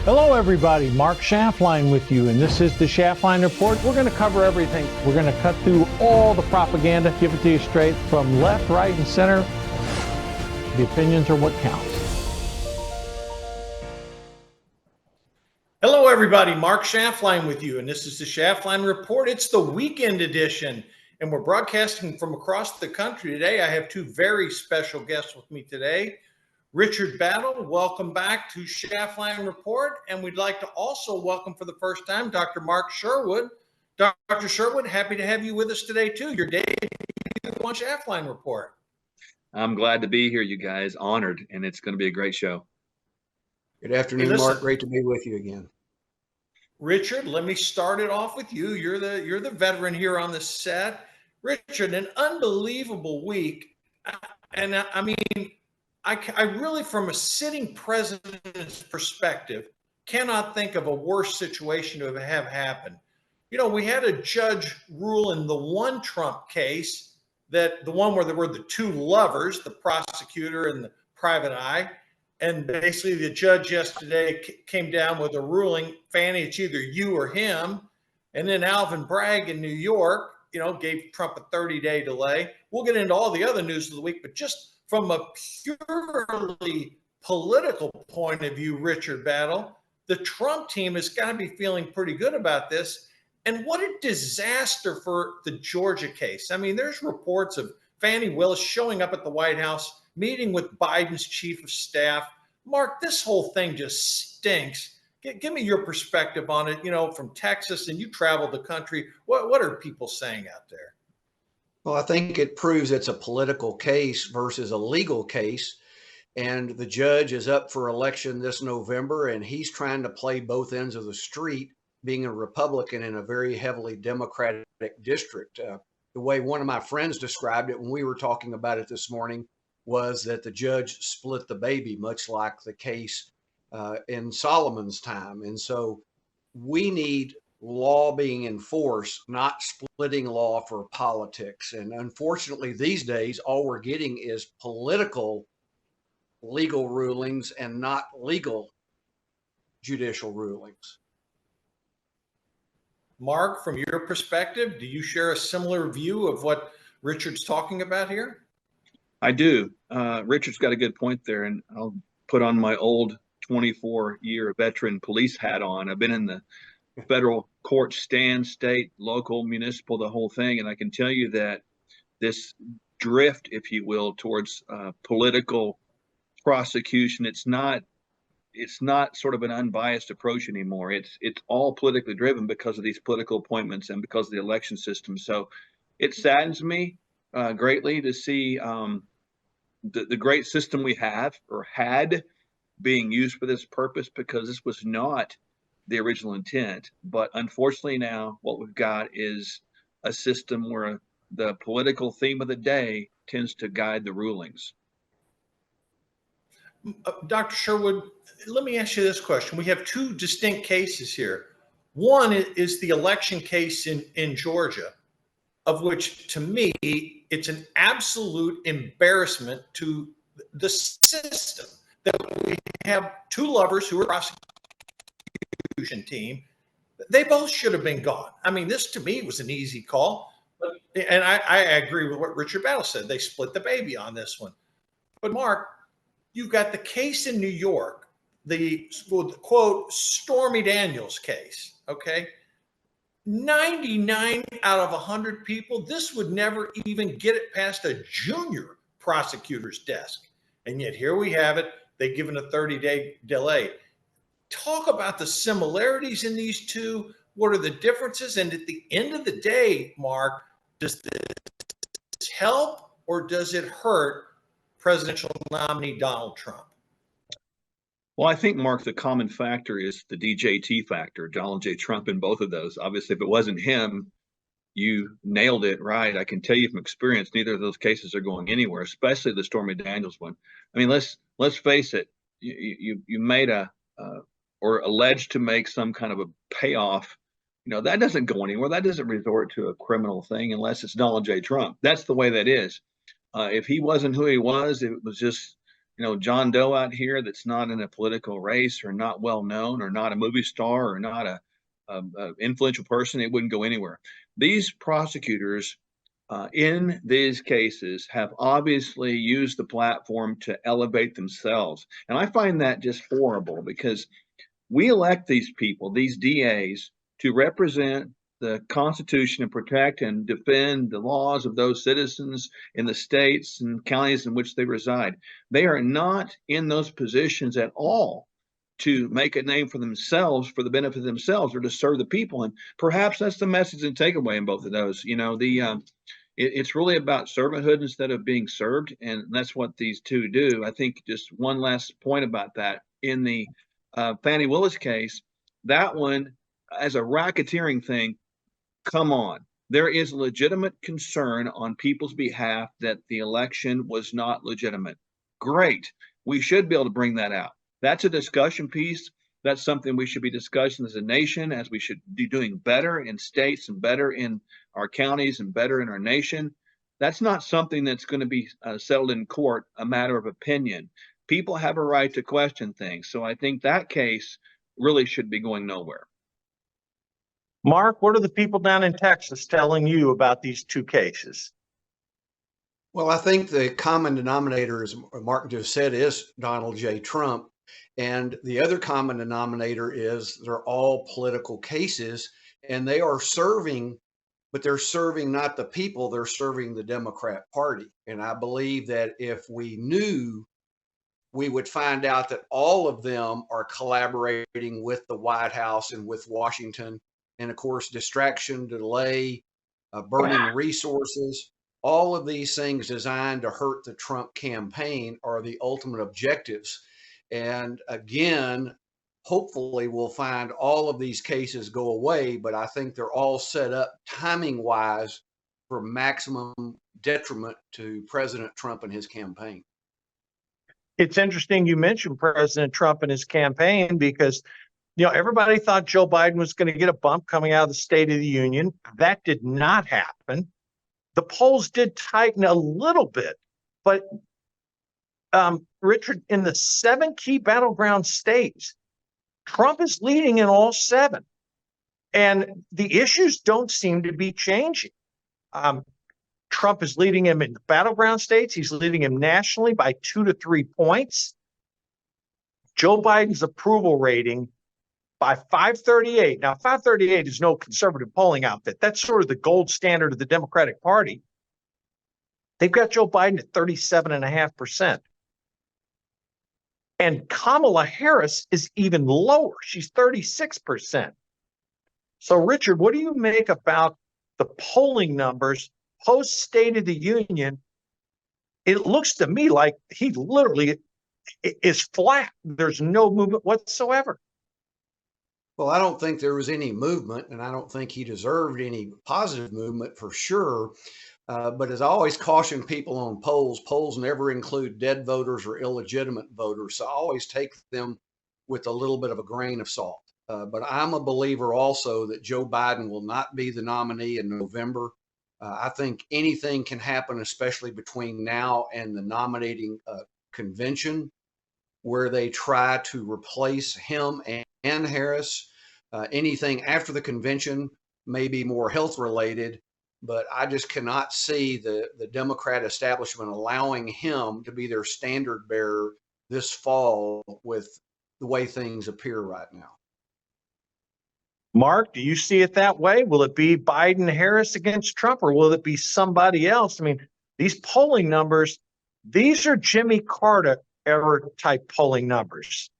Hello, everybody. Mark Schaftlein with you, and this is the Schaftlein Report. We're going to cover everything. We're going to cut through all the propaganda, give it to you straight from left, right, and center. The opinions are what counts. Hello, everybody. Mark Schaftlein with you, and this is the Schaftlein Report. It's the weekend edition, and we're broadcasting from across the country today. I have two very special guests with me today. Richard Battle, welcome back to Schaftlein Report. And we'd like to also welcome for the first time Dr. Mark Sherwood. Dr. Sherwood, happy to have you with us today, too. Your debut on Schaftlein Report. I'm glad to be here, you guys. Honored, and it's going to be a great show. Good afternoon, hey, Mark. Great to be with you again. Richard, let me start it off with you. You're the veteran here on the set. Richard, an unbelievable week. And I mean, I really, from a sitting president's perspective, cannot think of a worse situation to have happened. You know, we had a judge rule in the one Trump case, that the one where there were the two lovers, the prosecutor and the private eye. And basically the judge yesterday came down with a ruling, Fannie, it's either you or him. And then Alvin Bragg in New York, you know, gave Trump a 30-day delay. We'll get into all the other news of the week, but just from a purely political point of view, Richard Battle, the Trump team has got to be feeling pretty good about this. And what a disaster for the Georgia case. I mean, there's reports of Fannie Willis showing up at the White House, meeting with Biden's chief of staff. Mark, this whole thing just stinks. Give me your perspective on it, you know, from Texas, and you traveled the country. What are people saying out there? Well, I think it proves it's a political case versus a legal case. And the judge is up for election this November, and he's trying to play both ends of the street, being a Republican in a very heavily Democratic district. The way one of my friends described it when we were talking about it this morning was that the judge split the baby, much like the case in Solomon's time. And so we need law being enforced, not splitting law for politics. And unfortunately, these days, all we're getting is political legal rulings and not legal judicial rulings. Mark, from your perspective, do you share a similar view of what Richard's talking about here? I do. Richard's got a good point there, and I'll put on my old 24-year veteran police hat on. I've been in the federal court stand, state, local, municipal, the whole thing. And I can tell you that this drift, if you will, towards political prosecution, it's not sort of an unbiased approach anymore. It's all politically driven because of these political appointments and because of the election system. So it saddens me greatly to see the great system we have or had being used for this purpose, because this was not the original intent. But unfortunately now what we've got is a system where the political theme of the day tends to guide the rulings. Dr. Sherwood, let me ask you this question. We have two distinct cases here. One is the election case in Georgia, of which, to me, it's an absolute embarrassment to the system that we have two lovers who are prosecution team. They both should have been gone. I mean, this to me was an easy call. And I agree with what Richard Battle said. They split the baby on this one. But Mark, you've got the case in New York, the quote Stormy Daniels case, okay? 99 out of 100 people, this would never even get it past a junior prosecutor's desk. And yet here we have it. They've given a 30-day delay. Talk about the similarities in these two. What are the differences? And at the end of the day, Mark, does this help or does it hurt presidential nominee Donald Trump? Well, I think, Mark, the common factor is the DJT factor, Donald J. Trump, in both of those. Obviously, if it wasn't him, you nailed it right. I can tell you from experience, neither of those cases are going anywhere, especially the Stormy Daniels one. I mean, let's face it. You made or alleged to make some kind of a payoff. You know, that doesn't go anywhere. That doesn't resort to a criminal thing unless it's Donald J. Trump. That's the way that is. If he wasn't who he was, it was just John Doe out here that's not in a political race or not well known or not a movie star or not a influential person, it wouldn't go anywhere. These prosecutors in these cases have obviously used the platform to elevate themselves. And I find that just horrible, because we elect these people, these DAs, to represent the Constitution and protect and defend the laws of those citizens in the states and counties in which they reside. They are not in those positions at all to make a name for themselves, for the benefit of themselves, or to serve the people. And perhaps that's the message and takeaway in both of those. It's really about servanthood instead of being served, and that's what these two do. I think just one last point about that. In the Fani Willis case, that one, as a racketeering thing, come on. There is legitimate concern on people's behalf that the election was not legitimate. Great. We should be able to bring that out. That's a discussion piece. That's something we should be discussing as a nation, as we should be doing better in states and better in our counties and better in our nation. That's not something that's going to be settled in court, a matter of opinion. People have a right to question things. So I think that case really should be going nowhere. Mark, what are the people down in Texas telling you about these two cases? Well, I think the common denominator, as Mark just said, is Donald J. Trump. And the other common denominator is they're all political cases, and they are serving, but they're serving not the people, they're serving the Democrat Party. And I believe that if we knew, we would find out that all of them are collaborating with the White House and with Washington. And of course, distraction, delay, burning resources, all of these things designed to hurt the Trump campaign are the ultimate objectives. And again, hopefully we'll find all of these cases go away, but I think they're all set up timing wise for maximum detriment to President Trump and his campaign. It's interesting you mentioned President Trump and his campaign, because everybody thought Joe Biden was going to get a bump coming out of the State of the Union. That did not happen. The polls did tighten a little bit, but Richard, in the 7 key battleground states, Trump is leading in all 7. And the issues don't seem to be changing. Trump is leading him in the battleground states. He's leading him nationally by 2 to 3 points. Joe Biden's approval rating by 538. Now, 538 is no conservative polling outfit. That's sort of the gold standard of the Democratic Party. They've got Joe Biden at 37.5%. And Kamala Harris is even lower. She's 36%. So, Richard, what do you make about the polling numbers post State of the Union? It looks to me like he literally is flat. There's no movement whatsoever. Well, I don't think there was any movement, and I don't think he deserved any positive movement for sure. But as I always caution people on polls never include dead voters or illegitimate voters. So I always take them with a little bit of a grain of salt. But I'm a believer also that Joe Biden will not be the nominee in November. I think anything can happen, especially between now and the nominating convention, where they try to replace him and Harris. Anything after the convention may be more health related, but I just cannot see the Democrat establishment allowing him to be their standard bearer this fall with the way things appear right now. Mark, do you see it that way? Will it be Biden-Harris against Trump, or will it be somebody else? I mean, these polling numbers, these are Jimmy Carter era type polling numbers.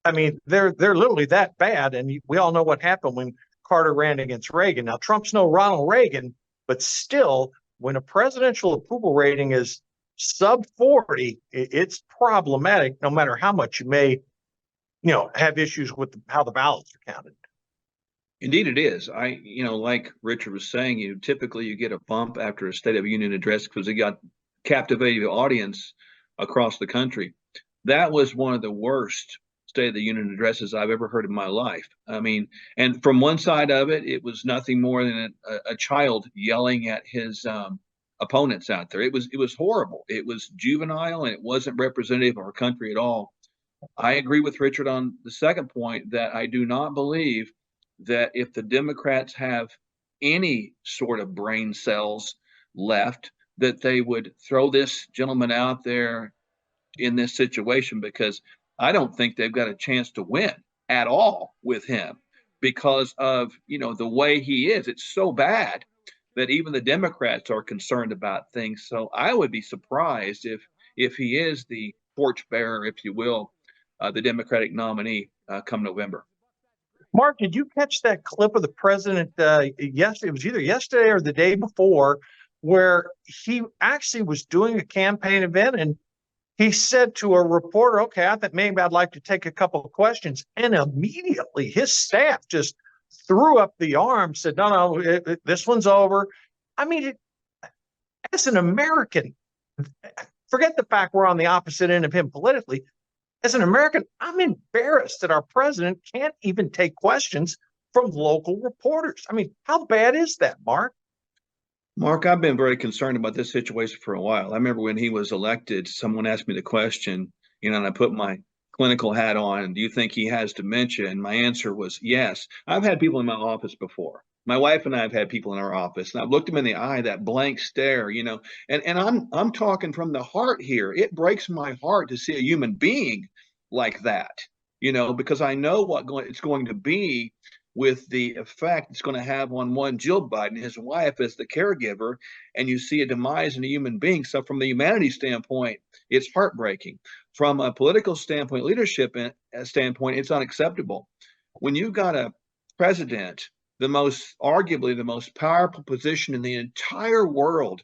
I mean, they're literally that bad, and we all know what happened when Carter ran against Reagan. Now, Trump's no Ronald Reagan, but still, when a presidential approval rating is sub 40, it's problematic, no matter how much you may, have issues with how the ballots are counted. Indeed, it is. Like Richard was saying, typically you get a bump after a State of the Union address because they got captivated audience across the country. That was one of the worst State of the Union addresses I've ever heard in my life. I mean, and from one side of it, it was nothing more than a child yelling at his opponents out there. It was horrible. It was juvenile, and it wasn't representative of our country at all. I agree with Richard on the second point that I do not believe that if the Democrats have any sort of brain cells left, that they would throw this gentleman out there in this situation, because I don't think they've got a chance to win at all with him because of, the way he is. It's so bad that even the Democrats are concerned about things. So I would be surprised if he is the torchbearer, if you will, the Democratic nominee come November. Mark, did you catch that clip of the president yesterday? It was either yesterday or the day before, where he actually was doing a campaign event, and he said to a reporter, "Okay, I think maybe I'd like to take a couple of questions." And immediately his staff just threw up the arms, said, "No, this one's over." I mean, as an American, forget the fact we're on the opposite end of him politically. As an American, I'm embarrassed that our president can't even take questions from local reporters. I mean, how bad is that, Mark? Mark, I've been very concerned about this situation for a while. I remember when he was elected, someone asked me the question, and I put my clinical hat on, do you think he has dementia? And my answer was yes. I've had people in my office before. My wife and I have had people in our office, and I've looked them in the eye, that blank stare, and I'm talking from the heart here. It breaks my heart to see a human being like that, because I know what it's going to be with the effect it's going to have on one Jill Biden, his wife, as the caregiver, and you see a demise in a human being. So from the humanity standpoint, it's heartbreaking. From a political standpoint, leadership standpoint, it's unacceptable. When you've got a president, arguably the most powerful position in the entire world,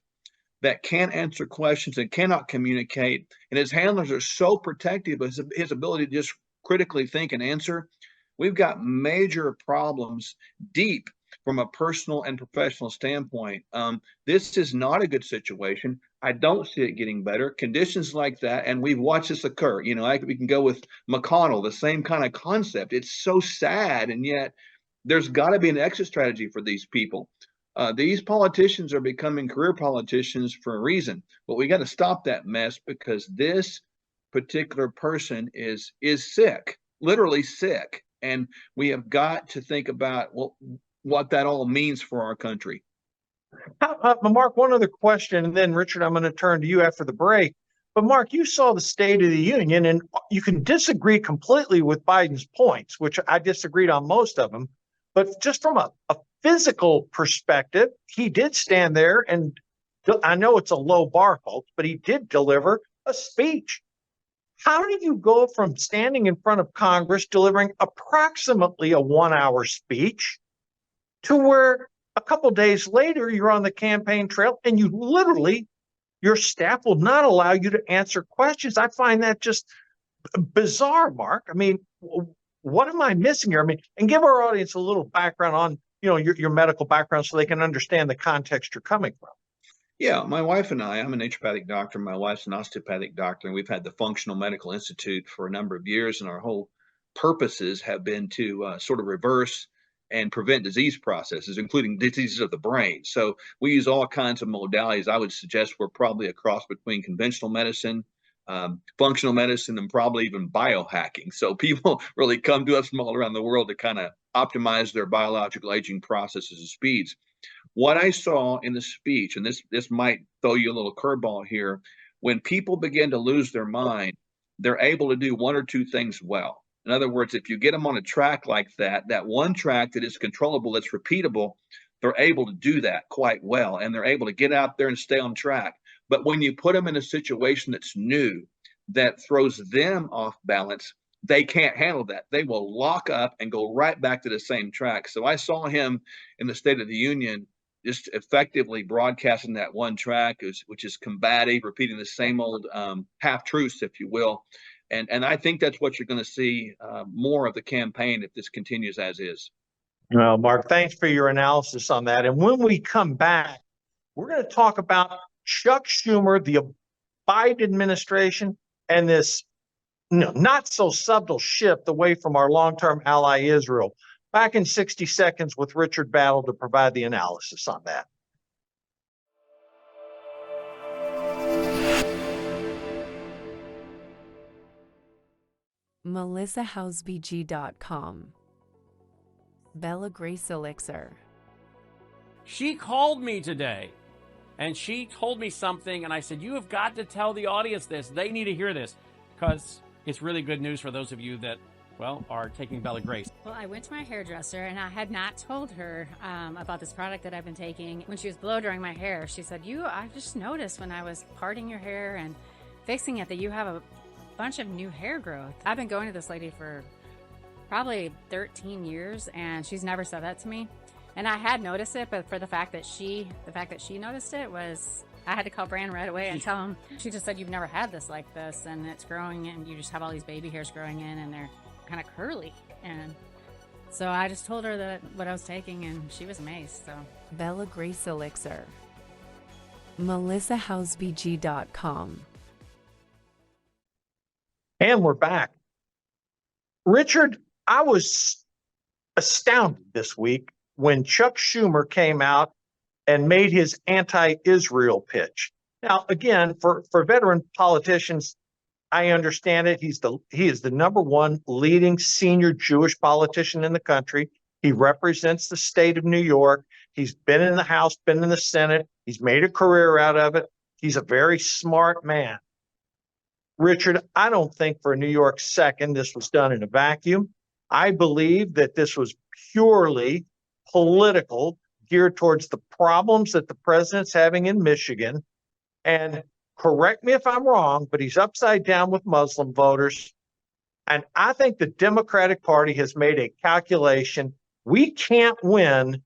that can't answer questions and cannot communicate, and his handlers are so protective of his ability to just critically think and answer, we've got major problems deep from a personal and professional standpoint. This is not a good situation. I don't see it getting better. Conditions like that, and we've watched this occur. We can go with McConnell, the same kind of concept. It's so sad, and yet there's got to be an exit strategy for these people. These politicians are becoming career politicians for a reason, but we got to stop that mess, because this particular person is sick, literally sick, and we have got to think about what that all means for our country. Mark, one other question, and then Richard, I'm going to turn to you after the break. But Mark, you saw the State of the Union, and you can disagree completely with Biden's points, which I disagreed on most of them. But just from a physical perspective, he did stand there, and I know it's a low bar, folks, but he did deliver a speech. How do you go from standing in front of Congress, delivering approximately a 1-hour speech, to where a couple days later you're on the campaign trail and your staff will not allow you to answer questions? I find that just bizarre, Mark. I mean, what am I missing here? I mean, and give our audience a little background on, your medical background so they can understand the context you're coming from. Yeah, my wife and I'm a naturopathic doctor. My wife's an osteopathic doctor, and we've had the Functional Medical Institute for a number of years, and our whole purposes have been to sort of reverse and prevent disease processes, including diseases of the brain. So we use all kinds of modalities. I would suggest we're probably a cross between conventional medicine, functional medicine, and probably even biohacking. So people really come to us from all around the world to kind of optimize their biological aging processes and speeds. What I saw in the speech, and this might throw you a little curveball here, when people begin to lose their mind, they're able to do one or two things well. In other words, if you get them on a track like that one track that is controllable, that's repeatable, they're able to do that quite well, and they're able to get out there and stay on track. But when you put them in a situation that's new, that throws them off balance, they can't handle that. They will lock up and go right back to the same track. So I saw him in the State of the Union just effectively broadcasting that one track, which is combative, repeating the same old half-truths, if you will. And I think that's what you're going to see more of the campaign if this continues as is. Well, Mark, thanks for your analysis on that. And when we come back, we're going to talk about Chuck Schumer, the Biden administration, and this not so subtle shift away from our long-term ally Israel. Back in 60 seconds with Richard Battle to provide the analysis on that. melissahousebg.com. Bella Grace Elixir. She called me today and she told me something, and I said, you have got to tell the audience this. They need to hear this because it's really good news for those of you that, well, are taking Bella Grace. Well, I went to my hairdresser and I had not told her about this product that I've been taking. When she was blow drying my hair, she said, I just noticed when I was parting your hair and fixing it that you have a bunch of new hair growth. I've been going to this lady for probably 13 years and she's never said that to me. And I had noticed it, but for the fact that she noticed it was, I had to call Brand right away and tell him. She just said, you've never had this like this, and it's growing, and you just have all these baby hairs growing in, and they're kind of curly. And so I just told her that what I was taking, and she was amazed. So Bella Grace Elixir. melissahousebg.com. And we're back. Richard, I was astounded this week when Chuck Schumer came out and made his anti-Israel pitch. Now, again, for veteran politicians, I understand it. He is the number one leading senior Jewish politician in the country. He represents the state of New York. He's been in the House, been in the Senate. He's made a career out of it. He's a very smart man. Richard, I don't think for a New York second this was done in a vacuum. I believe that this was purely political, geared towards the problems that the president's having in Michigan. And correct me if I'm wrong, but he's upside down with Muslim voters. And I think the Democratic Party has made a calculation. We can't win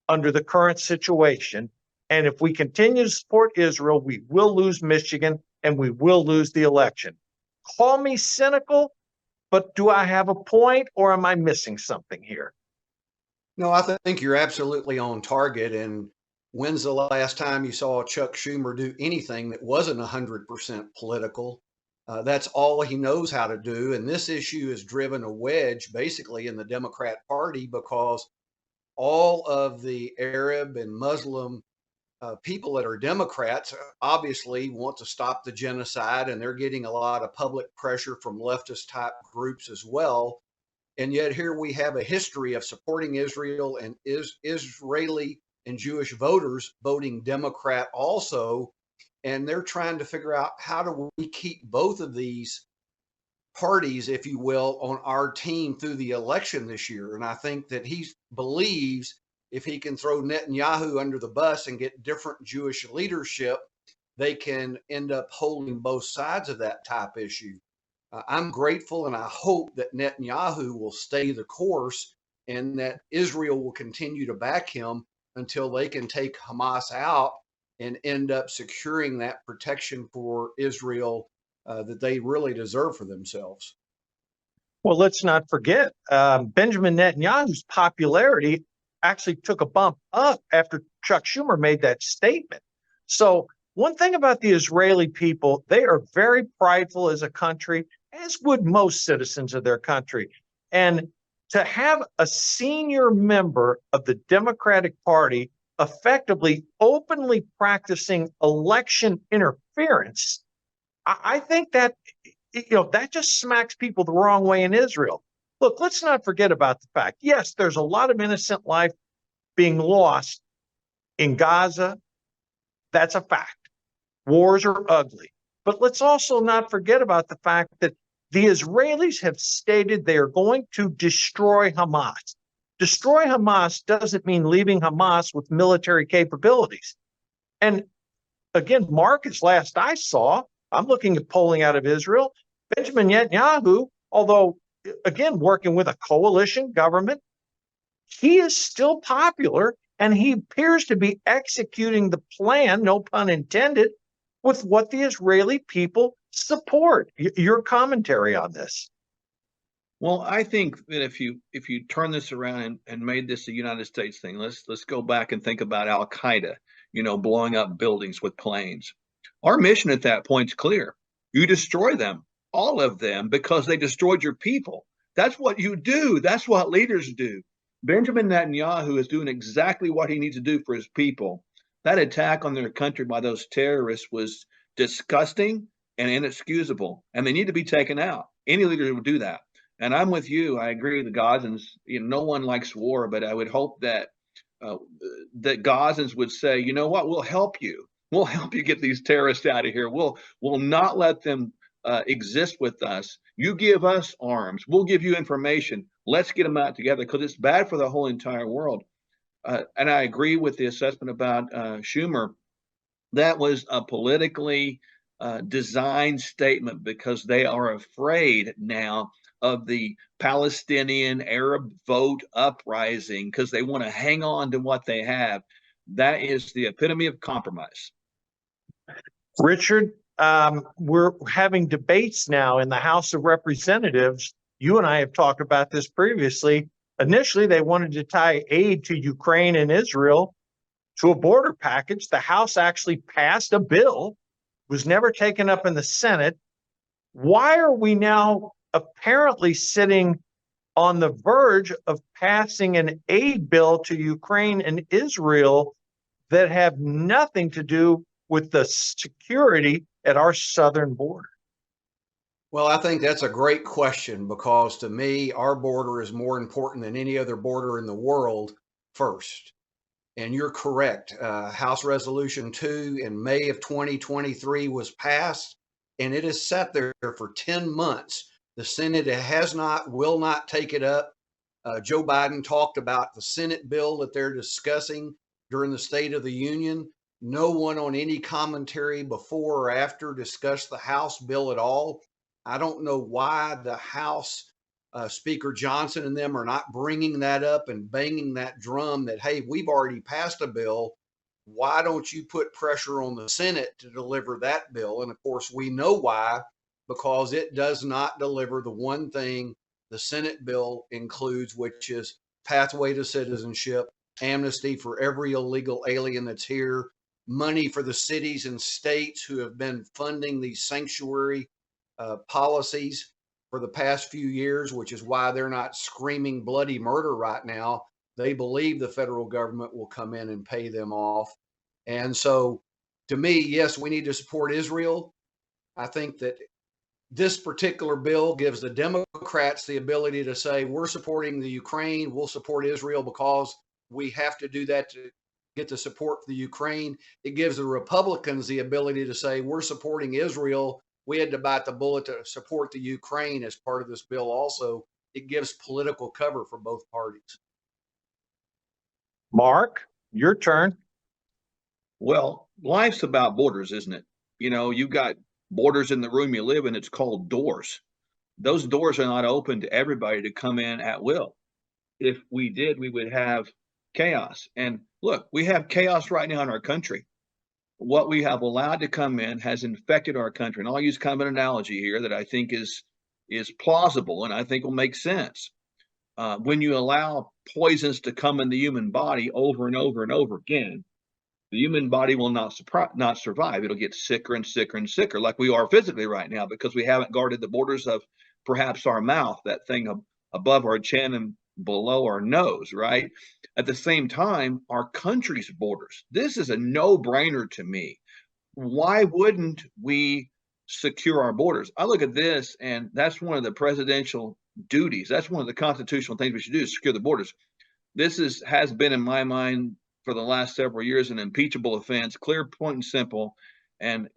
under the current situation. And if we continue to support Israel, we will lose Michigan and we will lose the election. Call me cynical, but do I have a point or am I missing something here? No, I think you're absolutely on target. And when's the last time you saw Chuck Schumer do anything that wasn't 100% political? That's all he knows how to do. And this issue has driven a wedge basically in the Democrat Party because all of the Arab and Muslim people that are Democrats obviously want to stop the genocide, and they're getting a lot of public pressure from leftist type groups as well. And yet here we have a history of supporting Israel and Israeli and Jewish voters voting Democrat also. And they're trying to figure out how do we keep both of these parties, if you will, on our team through the election this year. And I think that he believes if he can throw Netanyahu under the bus and get different Jewish leadership, they can end up holding both sides of that type issue. I'm grateful and I hope that Netanyahu will stay the course and that Israel will continue to back him until they can take Hamas out and end up securing that protection for Israel that they really deserve for themselves. Well, let's not forget, Benjamin Netanyahu's popularity actually took a bump up after Chuck Schumer made that statement. So one thing about the Israeli people, they are very prideful as a country, as would most citizens of their country. And to have a senior member of the Democratic Party effectively openly practicing election interference, I think that, that just smacks people the wrong way in Israel. Look, let's not forget about the fact, yes, there's a lot of innocent life being lost in Gaza. That's a fact. Wars are ugly. But let's also not forget about the fact that the Israelis have stated they are going to destroy Hamas. Destroy Hamas doesn't mean leaving Hamas with military capabilities. And again, Marcus, last I saw, I'm looking at polling out of Israel, Benjamin Netanyahu, although, again, working with a coalition government, he is still popular and he appears to be executing the plan, no pun intended, with what the Israeli people support. Your commentary on this? Well, I think that if you turn this around and made this a United States thing, let's go back and think about Al Qaeda, blowing up buildings with planes. Our mission at that point is clear. You destroy them, all of them, because they destroyed your people. That's what you do. That's what leaders do. Benjamin Netanyahu is doing exactly what he needs to do for his people. That attack on their country by those terrorists was disgusting and inexcusable, and they need to be taken out. Any leader would do that. And I'm with you. I agree with the Gazans. No one likes war, but I would hope that that Gazans would say, you know what, we'll help you. We'll help you get these terrorists out of here. We'll not let them exist with us. You give us arms. We'll give you information. Let's get them out together, because it's bad for the whole entire world. And I agree with the assessment about Schumer. That was a politically designed statement, because they are afraid now of the Palestinian Arab vote uprising, because they want to hang on to what they have. That is the epitome of compromise. Richard, we're having debates now in the House of Representatives. You and I have talked about this previously. Initially, they wanted to tie aid to Ukraine and Israel to a border package. The House actually passed a bill, was never taken up in the Senate. Why are we now apparently sitting on the verge of passing an aid bill to Ukraine and Israel that have nothing to do with the security at our southern border? Well, I think that's a great question, because to me, our border is more important than any other border in the world first. And you're correct. House Resolution 2 in May of 2023 was passed, and it has sat there for 10 months. The Senate has not, will not take it up. Joe Biden talked about the Senate bill that they're discussing during the State of the Union. No one on any commentary before or after discussed the House bill at all. I don't know why the House Speaker Johnson and them are not bringing that up and banging that drum that, hey, we've already passed a bill. Why don't you put pressure on the Senate to deliver that bill? And of course, we know why, because it does not deliver the one thing the Senate bill includes, which is pathway to citizenship, amnesty for every illegal alien that's here, money for the cities and states who have been funding these sanctuary policies for the past few years, which is why they're not screaming bloody murder right now. They believe the federal government will come in and pay them off. And so to me, yes, we need to support Israel. I think that this particular bill gives the Democrats the ability to say, we're supporting the Ukraine, we'll support Israel because we have to do that to get the support for the Ukraine. It gives the Republicans the ability to say, we're supporting Israel. We had to bite the bullet to support the Ukraine as part of this bill also. It gives political cover for both parties. Mark, your turn. Well, life's about borders, isn't it? You've got borders in the room you live in. It's called doors. Those doors are not open to everybody to come in at will. If we did, we would have chaos. And look, we have chaos right now in our country. What we have allowed to come in has infected our country. And I'll use kind of an analogy here that I think is plausible and I think will make sense. When you allow poisons to come in the human body over and over and over again, the human body will not survive. It'll get sicker and sicker and sicker, like we are physically right now, because we haven't guarded the borders of perhaps our mouth, that thing above our chin and below our nose, right? At the same time, our country's borders. This is a no-brainer to me. Why wouldn't we secure our borders? I look at this, and that's one of the presidential duties. That's one of the constitutional things we should do, is secure the borders. This has been, in my mind, for the last several years, an impeachable offense, clear, point, and simple. And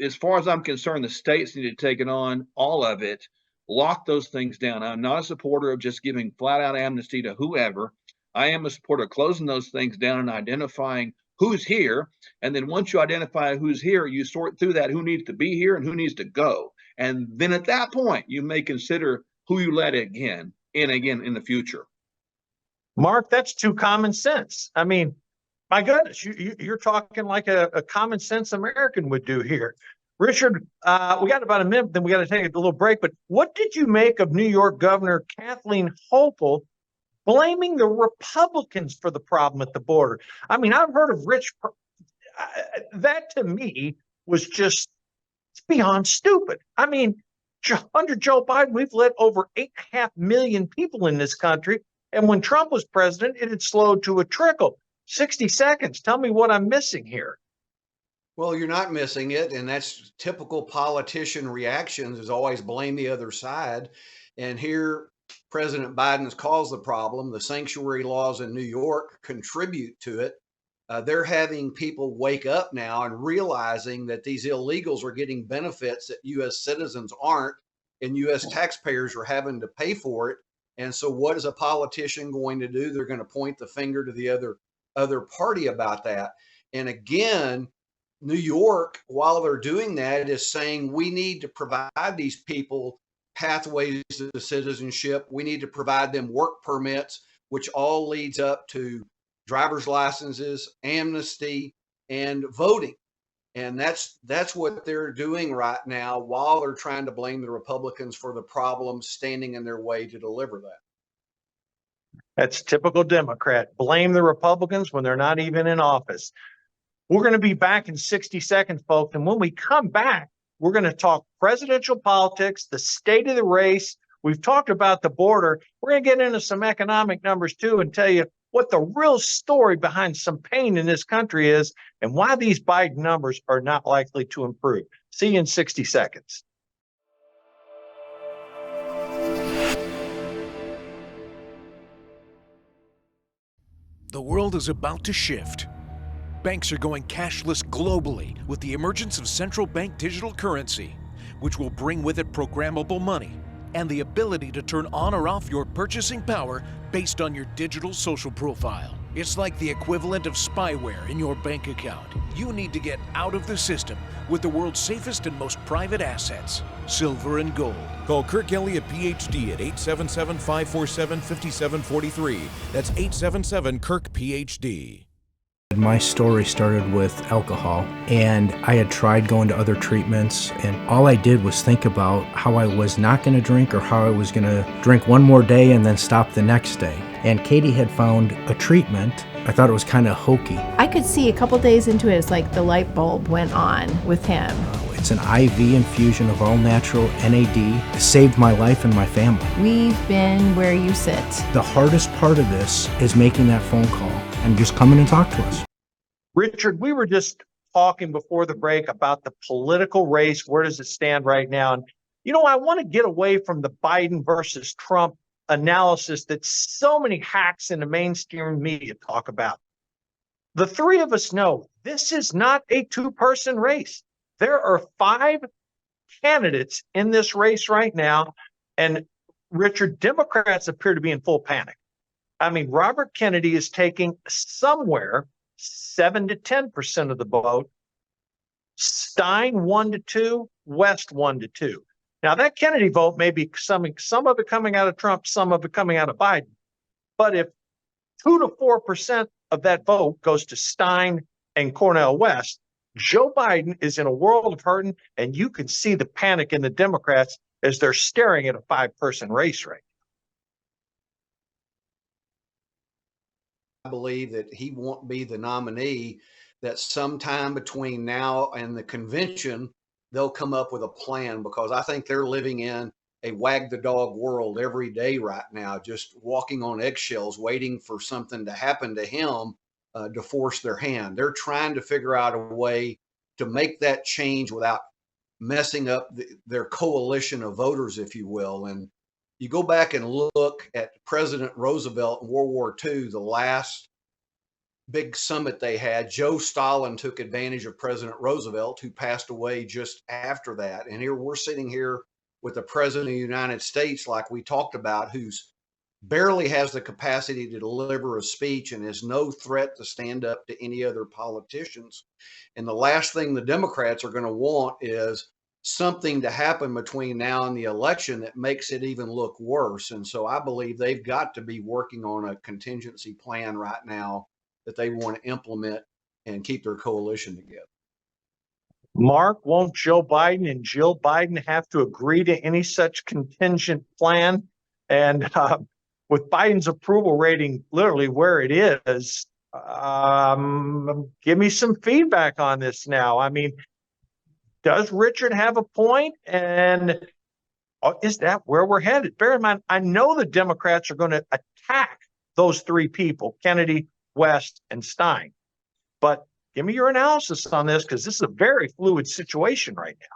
as far as I'm concerned, the states need to take it on, all of it, lock those things down. I'm not a supporter of just giving flat out amnesty to whoever. I am a supporter of closing those things down and identifying who's here. And then once you identify who's here, you sort through that, who needs to be here and who needs to go. And then at that point, you may consider who you let again in the future. Mark, that's too common sense. I mean, my goodness, you're talking like a common sense American would do here. Richard, we got about a minute, then we got to take a little break. But what did you make of New York Governor Kathleen Hocul blaming the Republicans for the problem at the border? I mean, I've heard of that to me was just, it's beyond stupid. I mean, under Joe Biden, we've let over 8.5 million people in this country. And when Trump was president, it had slowed to a trickle. 60 seconds. Tell me what I'm missing here. Well, you're not missing it, and that's typical politician reactions is always blame the other side. And here, President Biden's caused the problem. The sanctuary laws in New York contribute to it. They're having people wake up now and realizing that these illegals are getting benefits that U.S. citizens aren't, and U.S. taxpayers are having to pay for it. And so, what is a politician going to do? They're going to point the finger to the other party about that. And again, New York, while they're doing that, is saying we need to provide these people pathways to citizenship. We need to provide them work permits, which all leads up to driver's licenses, amnesty, and voting. And that's what they're doing right now while they're trying to blame the Republicans for the problems standing in their way to deliver that. That's typical Democrat. Blame the Republicans when they're not even in office. We're going to be back in 60 seconds, folks. And when we come back, we're going to talk presidential politics, the state of the race. We've talked about the border. We're going to get into some economic numbers, too, and tell you what the real story behind some pain in this country is and why these Biden numbers are not likely to improve. See you in 60 seconds. The world is about to shift. Banks are going cashless globally with the emergence of central bank digital currency, which will bring with it programmable money and the ability to turn on or off your purchasing power based on your digital social profile. It's like the equivalent of spyware in your bank account. You need to get out of the system with the world's safest and most private assets, silver and gold. Call Kirk Elliott, PhD at 877-547-5743. That's 877-KIRK-PhD. My story started with alcohol, and I had tried going to other treatments, and all I did was think about how I was not going to drink or how I was going to drink one more day and then stop the next day. And Katie had found a treatment. I thought it was kind of hokey. I could see a couple days into it, it's like the light bulb went on with him. It's an IV infusion of all natural NAD. It saved my life and my family. We've been where you sit. The hardest part of this is making that phone call and just come in and talk to us. Richard, we were just talking before the break about the political race. Where does it stand right now? And, I want to get away from the Biden versus Trump analysis that so many hacks in the mainstream media talk about. The three of us know this is not a two-person race. There are 5 candidates in this race right now. And Richard, Democrats appear to be in full panic. I mean, Robert Kennedy is taking somewhere 7 to 10% of the vote. Stein 1 to 2, West 1 to 2. Now that Kennedy vote may be some of it coming out of Trump, some of it coming out of Biden. But if 2 to 4% of that vote goes to Stein and Cornel West, Joe Biden is in a world of hurting, and you can see the panic in the Democrats as they're staring at a 5-person race right now. I believe that he won't be the nominee, that sometime between now and the convention, they'll come up with a plan, because I think they're living in a wag the dog world every day right now, just walking on eggshells, waiting for something to happen to him to force their hand. They're trying to figure out a way to make that change without messing up their coalition of voters, if you will. And you go back and look at President Roosevelt in World War II, the last big summit they had. Joe Stalin took advantage of President Roosevelt, who passed away just after that. And here we're sitting here with the President of the United States, like we talked about, who's barely has the capacity to deliver a speech and is no threat to stand up to any other politicians. And the last thing the Democrats are going to want is something to happen between now and the election that makes it even look worse. And so I believe they've got to be working on a contingency plan right now that they want to implement and keep their coalition together. Mark, won't Joe Biden and Jill Biden have to agree to any such contingent plan? And with Biden's approval rating literally where it is, give me some feedback on this now. I mean, does Richard have a point? And is that where we're headed? Bear in mind, I know the Democrats are going to attack those 3 people, Kennedy, West, and Stein. But Give me your analysis on this, because this is a very fluid situation right now.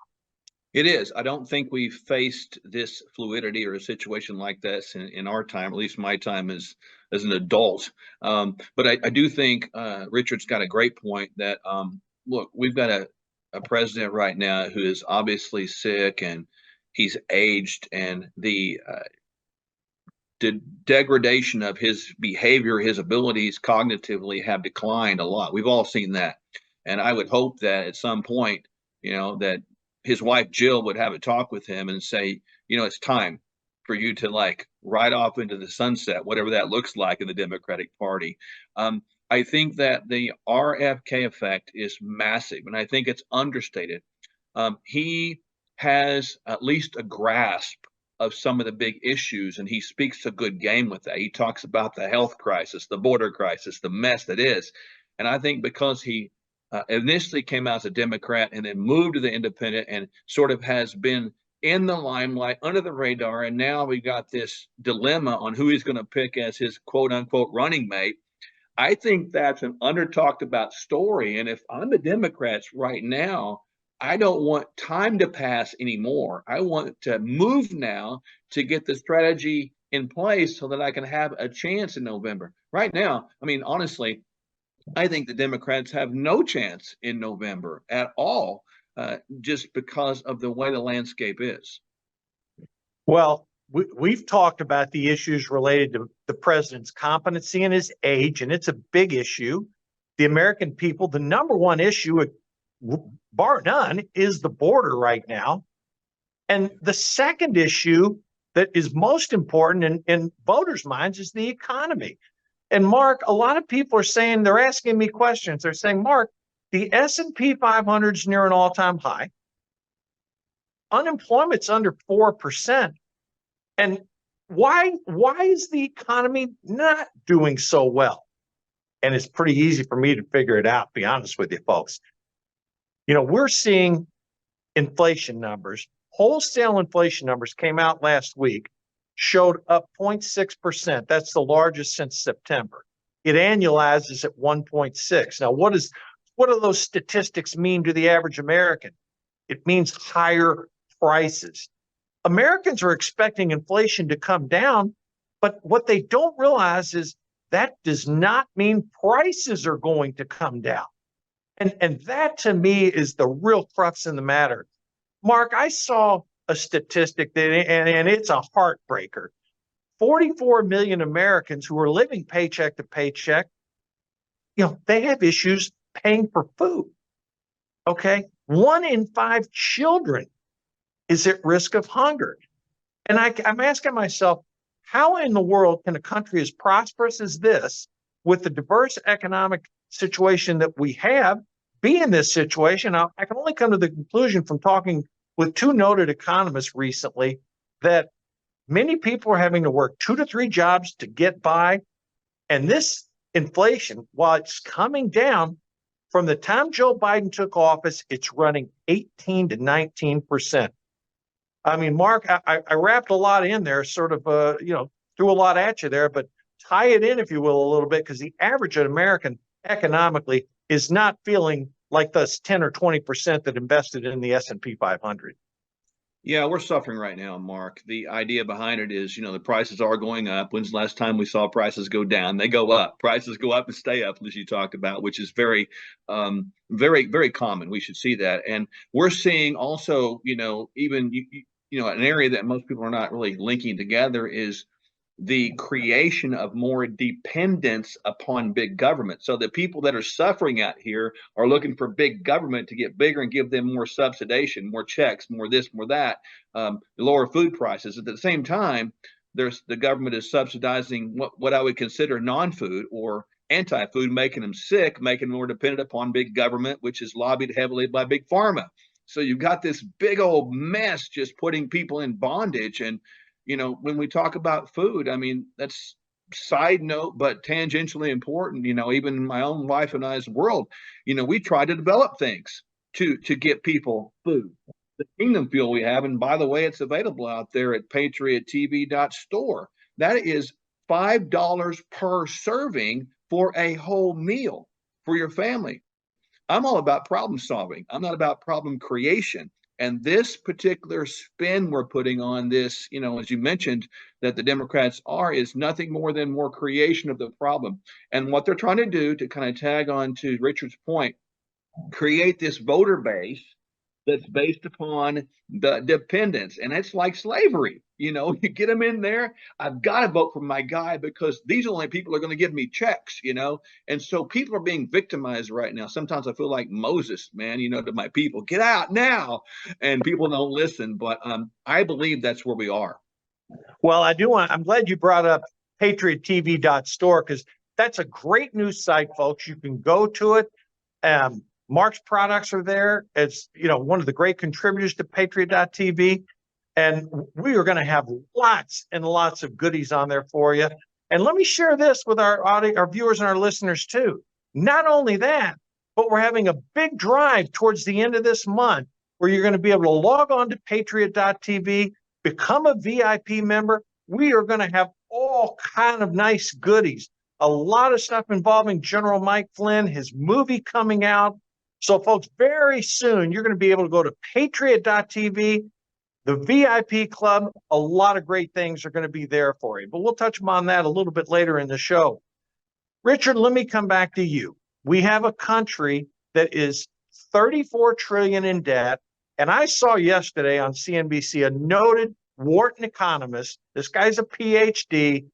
It is. I don't think we've faced this fluidity or a situation like this in our time, at least my time as an adult. But I do think Richard's got a great point that, look, we've got a president right now who is obviously sick and he's aged, and the degradation of his behavior, his abilities cognitively have declined a lot. We've all seen that. And I would hope that at some point, that his wife Jill would have a talk with him and say, it's time for you to like ride off into the sunset, whatever that looks like in the Democratic Party. I think that the RFK effect is massive, and I think it's understated. He has at least a grasp of some of the big issues, and he speaks a good game with that. He talks about the health crisis, the border crisis, the mess that is. And I think because he initially came out as a Democrat and then moved to the independent and sort of has been in the limelight under the radar, and now we got this dilemma on who he's going to pick as his quote unquote running mate. I think that's an under talked about story. And if I'm the Democrats right now, I don't want time to pass anymore. I want to move now to get the strategy in place so that I can have a chance in November. Right now, I mean, honestly, I think the Democrats have no chance in November at all, just because of the way the landscape is. Well, we've talked about the issues related to the president's competency and his age, and it's a big issue. The American people, the number one issue, bar none, is the border right now. And the second issue that is most important in voters' minds is the economy. And Mark, a lot of people are saying, they're asking me questions. They're saying, Mark, the S&P 500 is near an all-time high. Unemployment's under 4%. And why is the economy not doing so well? And it's pretty easy for me to figure it out, to be honest with you folks. We're seeing inflation numbers. Wholesale inflation numbers came out last week, showed up 0.6%. That's the largest since September. It annualizes at 1.6. Now, what do those statistics mean to the average American? It means higher prices. Americans are expecting inflation to come down, but what they don't realize is that does not mean prices are going to come down. And that, to me, is the real crux in the matter. Mark, I saw a statistic that, and it's a heartbreaker. 44 million Americans who are living paycheck to paycheck, they have issues paying for food. Okay? 1 in 5 children is at risk of hunger. And I'm asking myself, how in the world can a country as prosperous as this, with the diverse economic situation that we have, be in this situation? I can only come to the conclusion from talking with 2 noted economists recently that many people are having to work 2 to 3 jobs to get by. And this inflation, while it's coming down, from the time Joe Biden took office, it's running 18 to 19%. I mean, Mark, I wrapped a lot in there, sort of, threw a lot at you there, but tie it in, if you will, a little bit, because the average American economically is not feeling like those 10 or 20% that invested in the S&P 500. Yeah, we're suffering right now, Mark. The idea behind it is, the prices are going up. When's the last time we saw prices go down? They go up. Prices go up and stay up, as you talked about, which is very, very, very common. We should see that. And we're seeing also, even, an area that most people are not really linking together is the creation of more dependence upon big government. So the people that are suffering out here are looking for big government to get bigger and give them more subsidization, more checks, more this, more that, lower food prices. At the same time, the government is subsidizing what I would consider non-food or anti-food, making them sick, making them more dependent upon big government, which is lobbied heavily by big pharma. So you've got this big old mess just putting people in bondage. And when we talk about food, I mean, that's side note, but tangentially important. Even in my own wife and I's world, we try to develop things to get people food. The Kingdom Fuel we have, and by the way, it's available out there at patriottv.store. That is $5 per serving for a whole meal for your family. I'm all about problem solving. I'm not about problem creation. And this particular spin we're putting on this, as you mentioned, that the Democrats is nothing more than more creation of the problem. And what they're trying to do, to kind of tag on to Richard's point, create this voter base that's based upon the dependence. And it's like slavery. You get them in there. I've got to vote for my guy because these are the only people who are going to give me checks, And so people are being victimized right now. Sometimes I feel like Moses, man, to my people, get out now. And people don't listen. But I believe that's where we are. Well, I'm glad you brought up patriottv.store because that's a great news site, folks. You can go to it. Mark's products are there. It's, one of the great contributors to patriot.tv. And we are going to have lots and lots of goodies on there for you. And let me share this with our viewers and our listeners too. Not only that, but we're having a big drive towards the end of this month where you're going to be able to log on to patriot.tv, become a VIP member. We are going to have all kind of nice goodies. A lot of stuff involving General Mike Flynn, his movie coming out. So, folks, very soon you're going to be able to go to patriot.tv, the VIP club. A lot of great things are going to be there for you. But we'll touch on that a little bit later in the show. Richard, let me come back to you. We have a country that is $34 trillion in debt. And I saw yesterday on CNBC a noted Wharton economist. This guy's a PhD.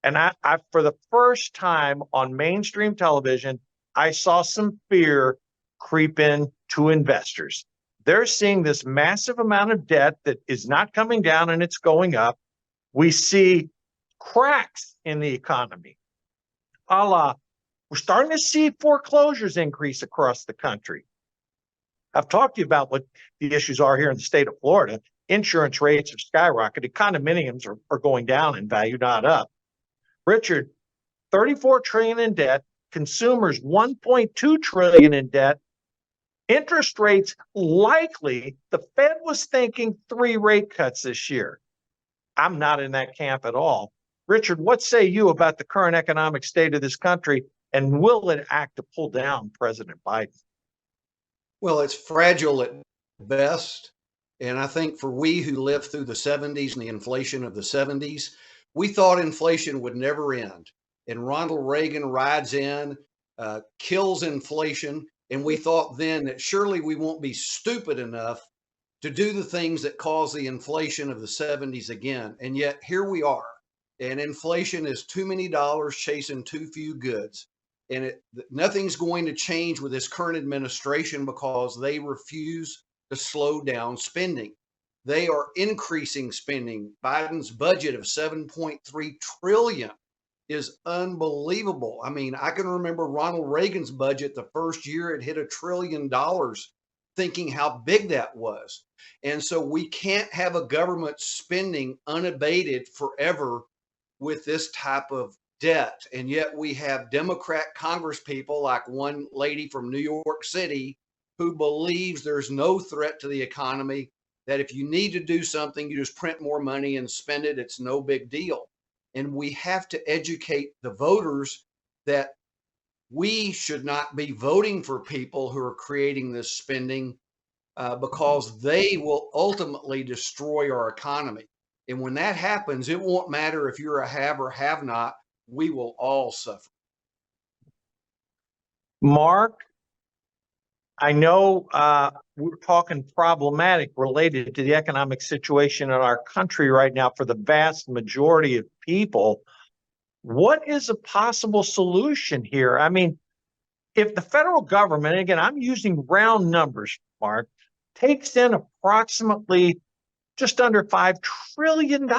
And I for the first time on mainstream television, I saw some fear creep in to investors. They're seeing this massive amount of debt that is not coming down and it's going up. We see cracks in the economy. We're starting to see foreclosures increase across the country. I've talked to you about what the issues are here in the state of Florida. Insurance rates have skyrocketed. Condominiums are going down in value, not up. Richard, $34 trillion in debt, consumers $1.2 trillion in debt, interest rates likely, the Fed was thinking 3 rate cuts this year. I'm not in that camp at all. Richard, what say you about the current economic state of this country, and will it act to pull down President Biden? Well, it's fragile at best. And I think for we who lived through the 70s and the inflation of the 70s, we thought inflation would never end. And Ronald Reagan rides in, kills inflation. And we thought then that surely we won't be stupid enough to do the things that caused the inflation of the 70s again. And yet here we are. And inflation is too many dollars chasing too few goods. And nothing's going to change with this current administration because they refuse to slow down spending. They are increasing spending. Biden's budget of $7.3 trillion is unbelievable. I mean, I can remember Ronald Reagan's budget the first year it hit $1 trillion, thinking how big that was. And so we can't have a government spending unabated forever with this type of debt. And yet we have Democrat congresspeople like one lady from New York City who believes there's no threat to the economy, that if you need to do something, you just print more money and spend it. It's no big deal. And we have to educate the voters that we should not be voting for people who are creating this spending because they will ultimately destroy our economy. And when that happens, it won't matter if you're a have or have not, we will all suffer. Mark, I know we're talking problematic related to the economic situation in our country right now for the vast majority of people. What is a possible solution here? I mean, if the federal government, again, I'm using round numbers, Mark, takes in approximately just under $5 trillion.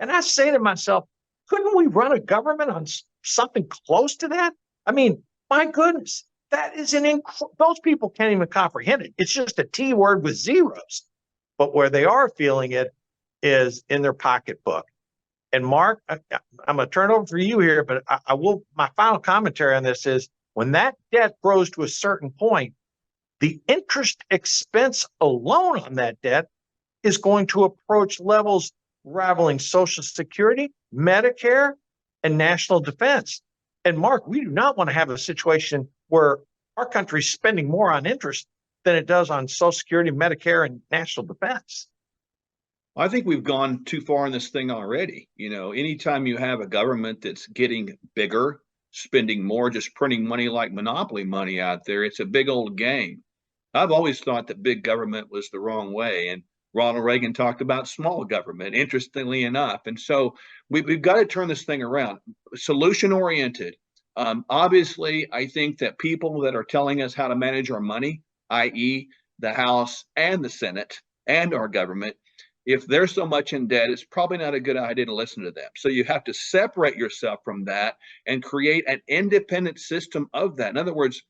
And I say to myself, couldn't we run a government on something close to that? I mean, my goodness, that is those people can't even comprehend it. It's just a T word with zeros. But where they are feeling it is in their pocketbook. And Mark, I'm going to turn it over for you here, but I will. My final commentary on this is when that debt grows to a certain point, the interest expense alone on that debt is going to approach levels rivaling Social Security, Medicare, and national defense. And Mark, we do not want to have a situation where our country's spending more on interest than it does on Social Security, Medicare, and national defense. I think we've gone too far in this thing already. You know, anytime you have a government that's getting bigger, spending more, just printing money like monopoly money out there, it's a big old game. I've always thought that big government was the wrong way. And Ronald Reagan talked about small government, interestingly enough. And so we've got to turn this thing around, solution oriented. Obviously, I think that people that are telling us how to manage our money, i.e., the House and the Senate and our government, if they're so much in debt, it's probably not a good idea to listen to them. So you have to separate yourself from that and create an independent system of that. In other words,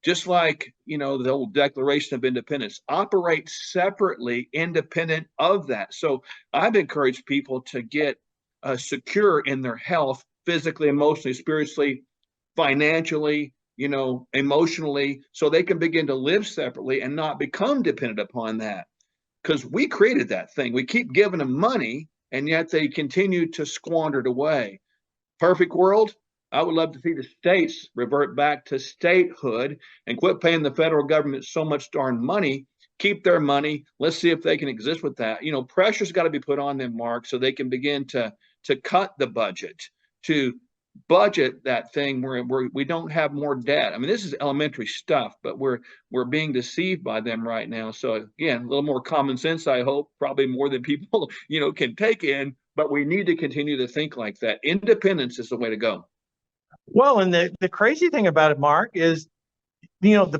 just like, you know, the old Declaration of Independence, operate separately, independent of that. So I've encouraged people to get secure in their health, physically, emotionally, spiritually, financially, you know, emotionally, so they can begin to live separately and not become dependent upon that. Because we created that thing. We keep giving them money, and yet they continue to squander it away. Perfect world? I would love to see the states revert back to statehood and quit paying the federal government so much darn money. Keep their money. Let's see if they can exist with that. You know, pressure's got to be put on them, Mark, so they can begin to cut the budget, to budget that thing where we don't have more debt. I mean, this is elementary stuff, but we're being deceived by them right now. So again, a little more common sense, I hope, probably more than people, you know, can take in, but we need to continue to think like that. Independence is the way to go. Well, and the crazy thing about it, Mark, is, you know,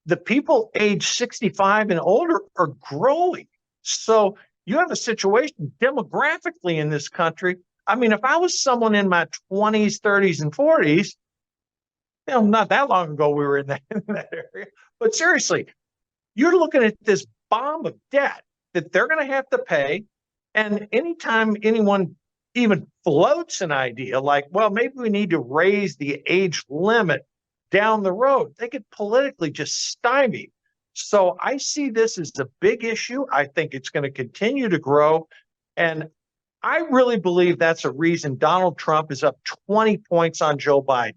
the people age 65 and older are growing. So you have a situation demographically in this country. I mean, if I was someone in my 20s, 30s, and 40s, you know, not that long ago we were in that area. But seriously, you're looking at this bomb of debt that they're going to have to pay. And anytime anyone even floats an idea like, well, maybe we need to raise the age limit down the road, they get politically just stymied. So I see this as a big issue. I think it's going to continue to grow. And I really believe that's a reason Donald Trump is up 20 points on Joe Biden.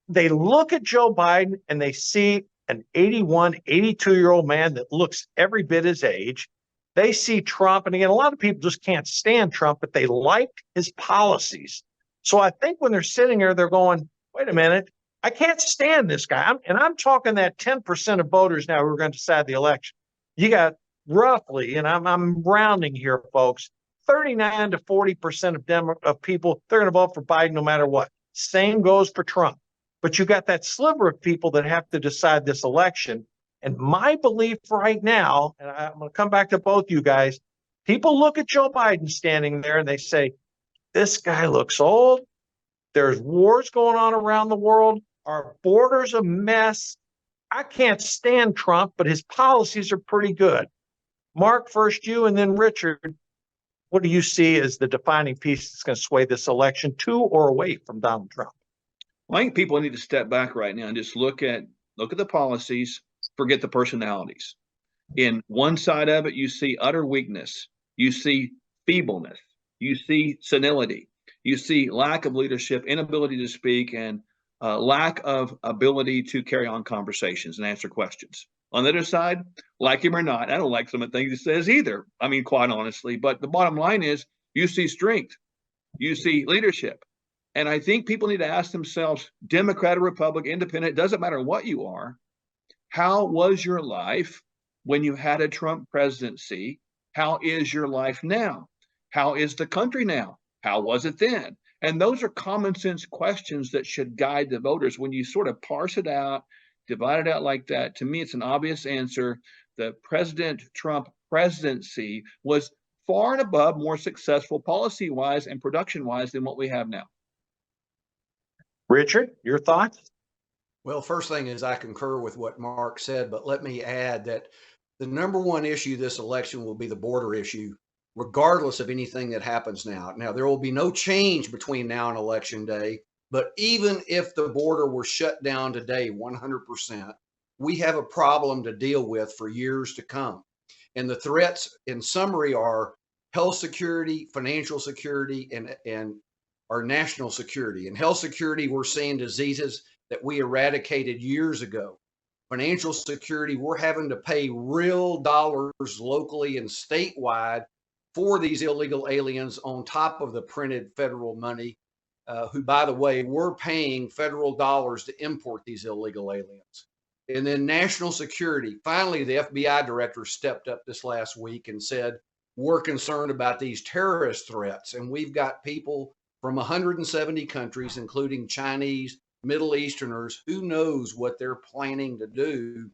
They look at Joe Biden and they see an 81, 82-year-old man that looks every bit his age. They see Trump, and again, a lot of people just can't stand Trump, but they like his policies. So I think when they're sitting there, they're going, wait a minute, I can't stand this guy. I'm talking that 10% of voters now who are going to decide the election. You got roughly, and I'm rounding here, folks, 39 to 40% of people, they're going to vote for Biden no matter what. Same goes for Trump. But you got that sliver of people that have to decide this election. And my belief right now, and I'm going to come back to both you guys, people look at Joe Biden standing there and they say, this guy looks old. There's wars going on around the world. Our border's a mess. I can't stand Trump, but his policies are pretty good. Mark, first you, and then Richard. What do you see as the defining piece that's going to sway this election to or away from Donald Trump? Well, I think people need to step back right now and just look at the policies, forget the personalities. In one side of it, you see utter weakness, you see feebleness, you see senility, you see lack of leadership, inability to speak, and lack of ability to carry on conversations and answer questions. On the other side, like him or not, I don't like some of the things he says either. I mean, quite honestly, but the bottom line is you see strength, you see leadership. And I think people need to ask themselves, Democrat or Republican, independent, it doesn't matter what you are. How was your life when you had a Trump presidency? How is your life now? How is the country now? How was it then? And those are common sense questions that should guide the voters. When you sort of parse it out, divide it out like that, to me, it's an obvious answer. The President Trump presidency was far and above more successful policy-wise and production-wise than what we have now. Richard, your thoughts? Well, first thing is I concur with what Mark said, but let me add that the number one issue this election will be the border issue, regardless of anything that happens now. Now, there will be no change between now and Election Day, but even if the border were shut down today 100%, we have a problem to deal with for years to come. And the threats, in summary, are health security, financial security, and our national security. And health security, we're seeing diseases that we eradicated years ago. Financial security, we're having to pay real dollars locally and statewide for these illegal aliens on top of the printed federal money, who, by the way, we're paying federal dollars to import these illegal aliens. And then national security. Finally, the FBI director stepped up this last week and said, we're concerned about these terrorist threats. And we've got people from 170 countries, including Chinese, Middle Easterners, who knows what they're planning to do.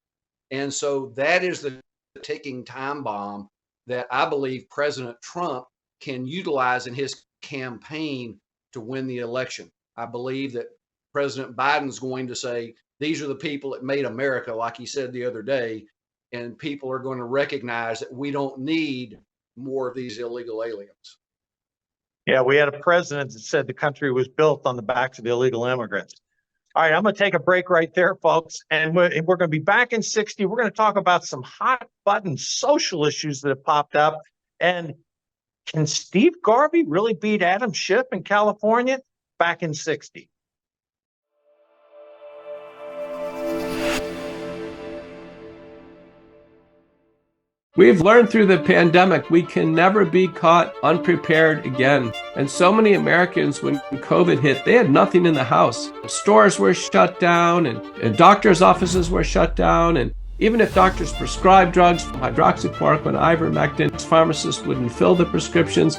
And so that is the ticking time bomb that I believe President Trump can utilize in his campaign to win the election. I believe that President Biden's going to say, these are the people that made America, like he said the other day, and people are going to recognize that we don't need more of these illegal aliens. Yeah, we had a president that said the country was built on the backs of illegal immigrants. All right, I'm going to take a break right there, folks, and we're going to be back in 60. We're going to talk about some hot button social issues that have popped up. And can Steve Garvey really beat Adam Schiff in California? Back in 60. We've learned through the pandemic we can never be caught unprepared again. And so many Americans, when COVID hit, they had nothing in the house. Stores were shut down and doctors' offices were shut down. And even if doctors prescribed drugs, hydroxychloroquine, ivermectin, pharmacists wouldn't fill the prescriptions.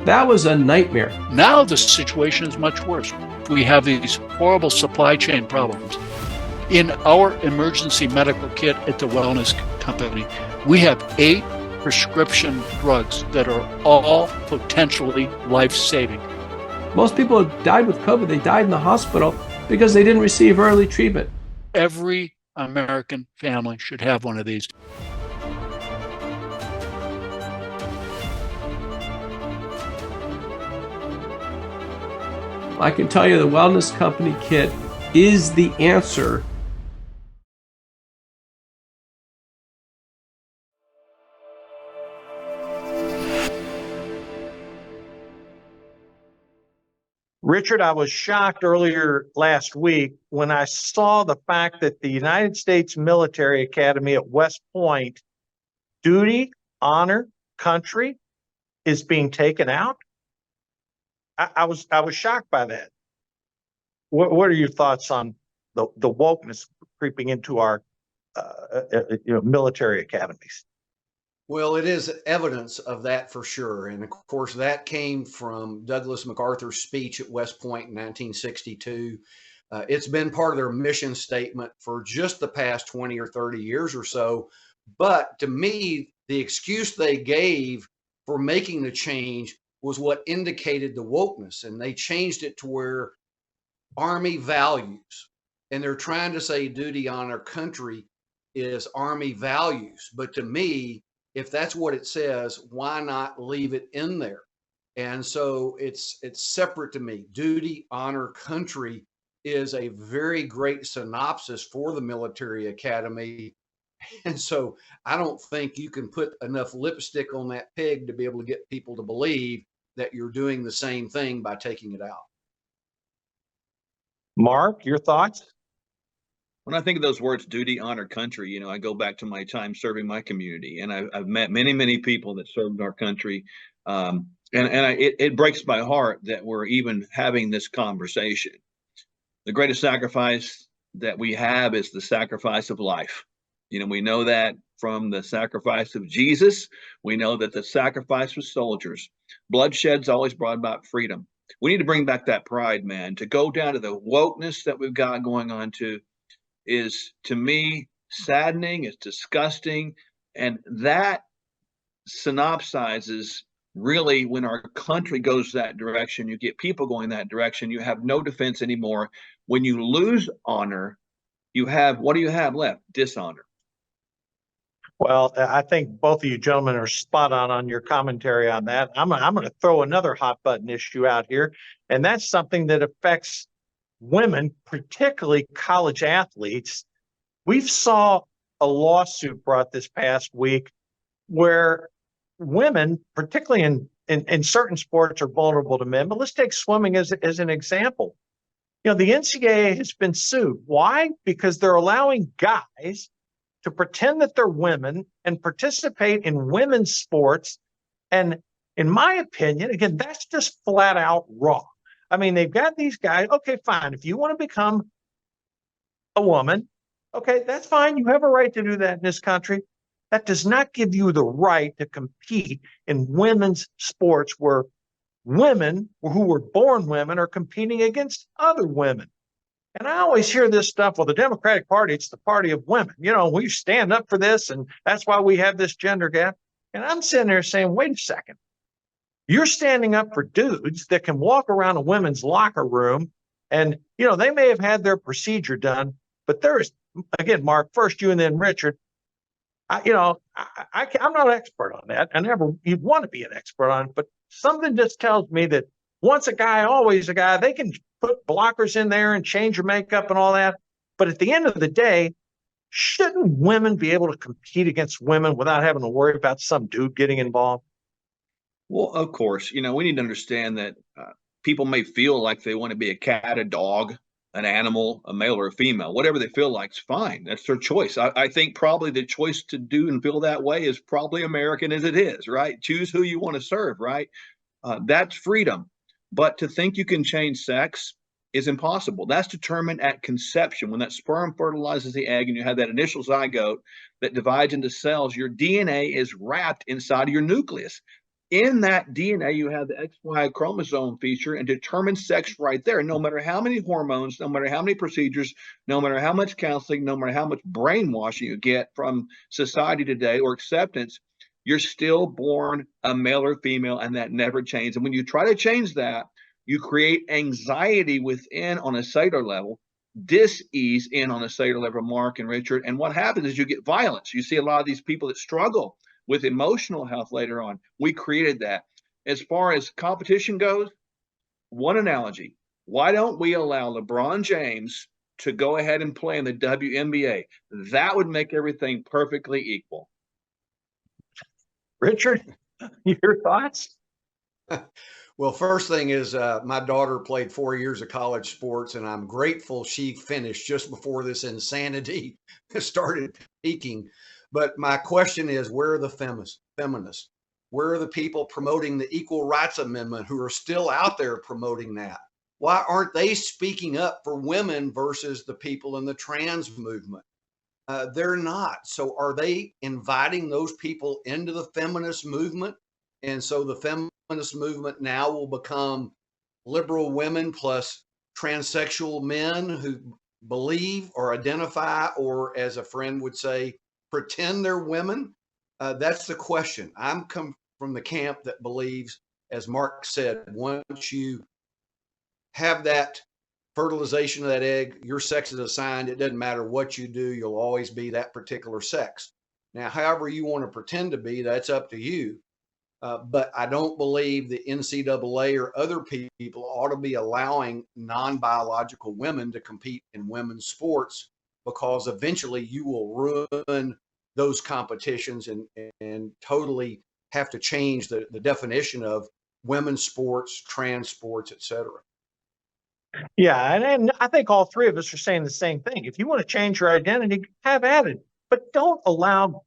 That was a nightmare. Now the situation is much worse. We have these horrible supply chain problems. In our emergency medical kit at the Wellness Company, we have 8 prescription drugs that are all potentially life-saving. Most people who died with COVID, they died in the hospital because they didn't receive early treatment. Every American family should have one of these. I can tell you the Wellness Company kit is the answer. Richard, I was shocked earlier last week when I saw the fact that the United States Military Academy at West Point, duty, honor, country, is being taken out. I was shocked by that. What are your thoughts on the wokeness creeping into our military academies? Well, it is evidence of that for sure. And of course, that came from Douglas MacArthur's speech at West Point in 1962. It's been part of their mission statement for just the past 20 or 30 years or so. But to me, the excuse they gave for making the change was what indicated the wokeness. And they changed it to where Army values. And they're trying to say duty, honor, country is Army values. But to me, if that's what it says, why not leave it in there? And so it's separate to me. Duty, honor, country is a very great synopsis for the military academy. And so I don't think you can put enough lipstick on that pig to be able to get people to believe that you're doing the same thing by taking it out. Mark, your thoughts? When I think of those words, duty, honor, country, I go back to my time serving my community, and I've met many, many people that served our country. It breaks my heart that we're even having this conversation. The greatest sacrifice that we have is the sacrifice of life. We know that from the sacrifice of Jesus. We know that the sacrifice of soldiers, bloodshed's always brought about freedom. We need to bring back that pride, man. To go down to the wokeness that we've got going on is, to me, saddening. It's disgusting. And that synopsizes really when our country goes that direction. You get people going that direction. You have no defense anymore. When you lose honor, what do you have left? Dishonor. Well, I think both of you gentlemen are spot on your commentary on that. I'm going to throw another hot button issue out here, and that's something that affects women, particularly college athletes. We saw a lawsuit brought this past week where women, particularly in certain sports, are vulnerable to men. But let's take swimming as an example. the NCAA has been sued. Why? Because they're allowing guys to pretend that they're women and participate in women's sports. And in my opinion, again, that's just flat out wrong. I mean, they've got these guys. Okay, fine. If you want to become a woman, okay, that's fine. You have a right to do that in this country. That does not give you the right to compete in women's sports where women who were born women are competing against other women. And I always hear this stuff, well, the Democratic Party, it's the party of women. We stand up for this, and that's why we have this gender gap. And I'm sitting there saying, wait a second. You're standing up for dudes that can walk around a women's locker room and, they may have had their procedure done, but there is, again, Mark, first you and then Richard, I'm not an expert on that. You'd want to be an expert on it, but something just tells me that once a guy, always a guy. They can put blockers in there and change your makeup and all that. But at the end of the day, shouldn't women be able to compete against women without having to worry about some dude getting involved? Well, of course, we need to understand that people may feel like they want to be a cat, a dog, an animal, a male or a female, whatever they feel like is fine. That's their choice. I think probably the choice to do and feel that way is probably American as it is, right? Choose who you want to serve, right? That's freedom. But to think you can change sex is impossible. That's determined at conception. When that sperm fertilizes the egg and you have that initial zygote that divides into cells, your DNA is wrapped inside of your nucleus. In that DNA, you have the XY chromosome feature and determines sex right there. No matter how many hormones, no matter how many procedures, no matter how much counseling, no matter how much brainwashing you get from society today or acceptance, you're still born a male or female, and that never changes. And when you try to change that, you create anxiety within on a cellular level, dis-ease in on a cellular level, Mark and Richard. And what happens is you get violence. You see a lot of these people that struggle with emotional health later on. We created that. As far as competition goes, one analogy. Why don't we allow LeBron James to go ahead and play in the WNBA? That would make everything perfectly equal. Richard, your thoughts? Well, first thing is my daughter played 4 years of college sports, and I'm grateful she finished just before this insanity started peaking. But my question is, where are the feminists? Where are the people promoting the Equal Rights Amendment who are still out there promoting that? Why aren't they speaking up for women versus the people in the trans movement? They're not. So are they inviting those people into the feminist movement? And so the feminist movement now will become liberal women plus transsexual men who believe or identify, or as a friend would say, pretend they're women. That's the question. I'm come from the camp that believes, as Mark said, once you have that fertilization of that egg, your sex is assigned. It doesn't matter what you do, you'll always be that particular sex. Now, however you want to pretend to be, that's up to you. But I don't believe the NCAA or other people ought to be allowing non-biological women to compete in women's sports, because eventually you will ruin those competitions and totally have to change the definition of women's sports, trans sports, et cetera. Yeah, and I think all three of us are saying the same thing. If you want to change your identity, have at it. But don't allow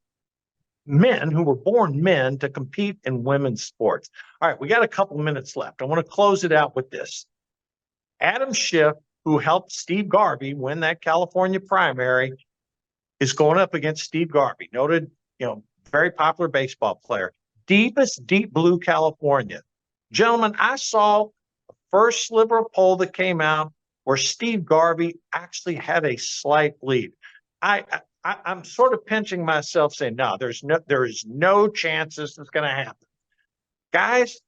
men who were born men to compete in women's sports. All right, we got a couple minutes left. I want to close it out with this. Adam Schiff, who helped Steve Garvey win that California primary, is going up against Steve Garvey, noted, very popular baseball player. Deepest deep blue California. Gentlemen, I saw the first sliver of poll that came out where Steve Garvey actually had a slight lead. I'm sort of pinching myself saying, no, there is no chance this is going to happen. Guys,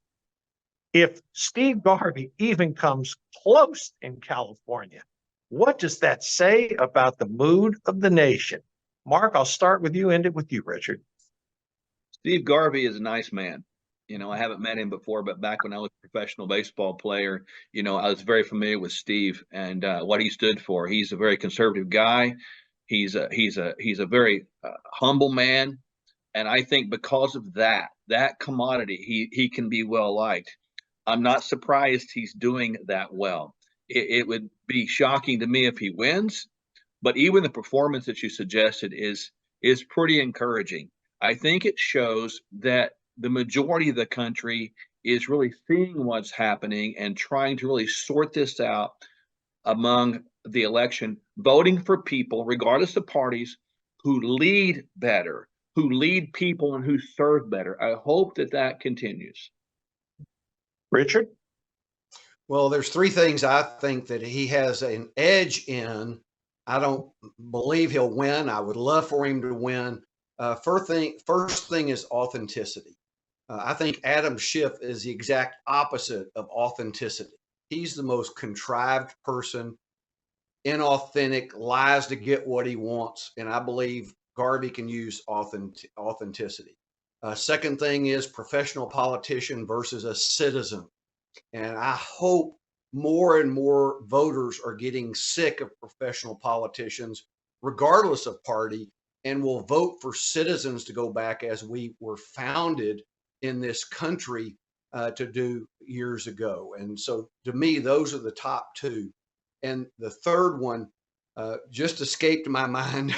if Steve Garvey even comes close in California, what does that say about the mood of the nation? Mark, I'll start with you, end it with you, Richard. Steve Garvey is a nice man. I haven't met him before, but back when I was a professional baseball player, I was very familiar with Steve and what he stood for. He's a very conservative guy. He's a very humble man, and I think because of that commodity, he can be well liked. I'm not surprised he's doing that well. it would be shocking to me if he wins. But even the performance that you suggested is pretty encouraging. I think it shows that the majority of the country is really seeing what's happening and trying to really sort this out among the election, voting for people, regardless of parties, who lead better, who lead people, and who serve better. I hope that continues. Richard? Well, there's three things I think that he has an edge in. I don't believe he'll win. I would love for him to win. First thing is authenticity. I think Adam Schiff is the exact opposite of authenticity. He's the most contrived person, inauthentic, lies to get what he wants. And I believe Garvey can use authenticity. Second thing is professional politician versus a citizen. And I hope more and more voters are getting sick of professional politicians, regardless of party, and will vote for citizens to go back as we were founded in this country to do years ago. And so to me, those are the top two. And the third one just escaped my mind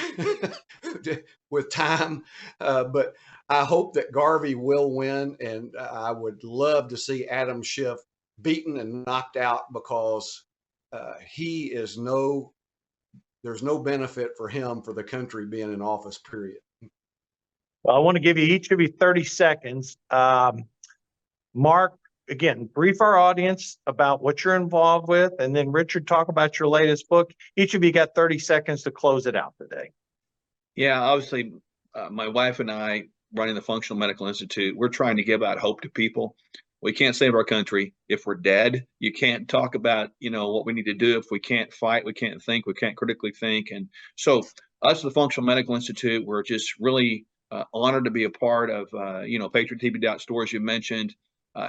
with time, but I hope that Garvey will win, and I would love to see Adam Schiff beaten and knocked out, because there's no benefit for him for the country being in office, period. Well, I want to give you each of you 30 seconds. Mark, again, brief our audience about what you're involved with, and then Richard, talk about your latest book. Each of you got 30 seconds to close it out today. Yeah, obviously, my wife and I, running the Functional Medical Institute, we're trying to give out hope to people. We can't save our country if we're dead. You can't talk about, what we need to do if we can't fight, we can't think, we can't critically think. And so us, the Functional Medical Institute, we're just really honored to be a part of, patriottv.store, as you mentioned,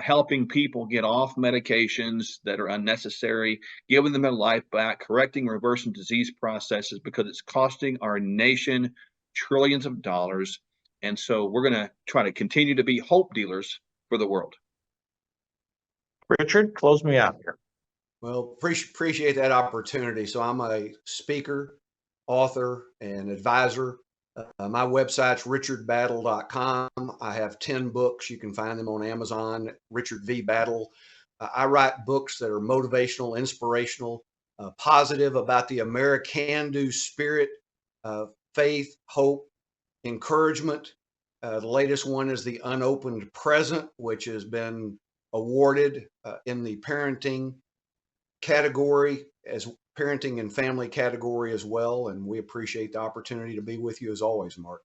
helping people get off medications that are unnecessary, giving them their life back, correcting, reversing disease processes, because it's costing our nation trillions of dollars. And so we're going to try to continue to be hope dealers for the world. Richard, close me out here. Well, appreciate that opportunity. So I'm a speaker, author, and advisor. My website's richardbattle.com. I have 10 books. You can find them on Amazon, Richard V. Battle. I write books that are motivational, inspirational, positive, about the American-do spirit, faith, hope, encouragement. The latest one is The Unopened Present, which has been awarded in the parenting category, as parenting and family category as well. And we appreciate the opportunity to be with you as always, Mark.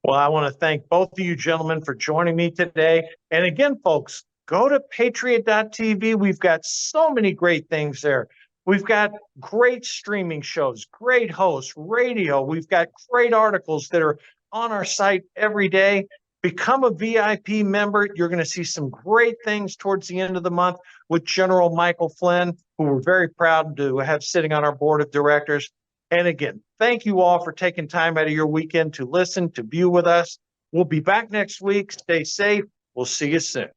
Well, I want to thank both of you gentlemen for joining me today. And again, folks, go to patriot.tv. We've got so many great things there. We've got great streaming shows, great hosts, radio. We've got great articles that are on our site every day. Become a VIP member. You're going to see some great things towards the end of the month with General Michael Flynn, who we're very proud to have sitting on our board of directors. And again, thank you all for taking time out of your weekend to listen, to view with us. We'll be back next week. Stay safe. We'll see you soon.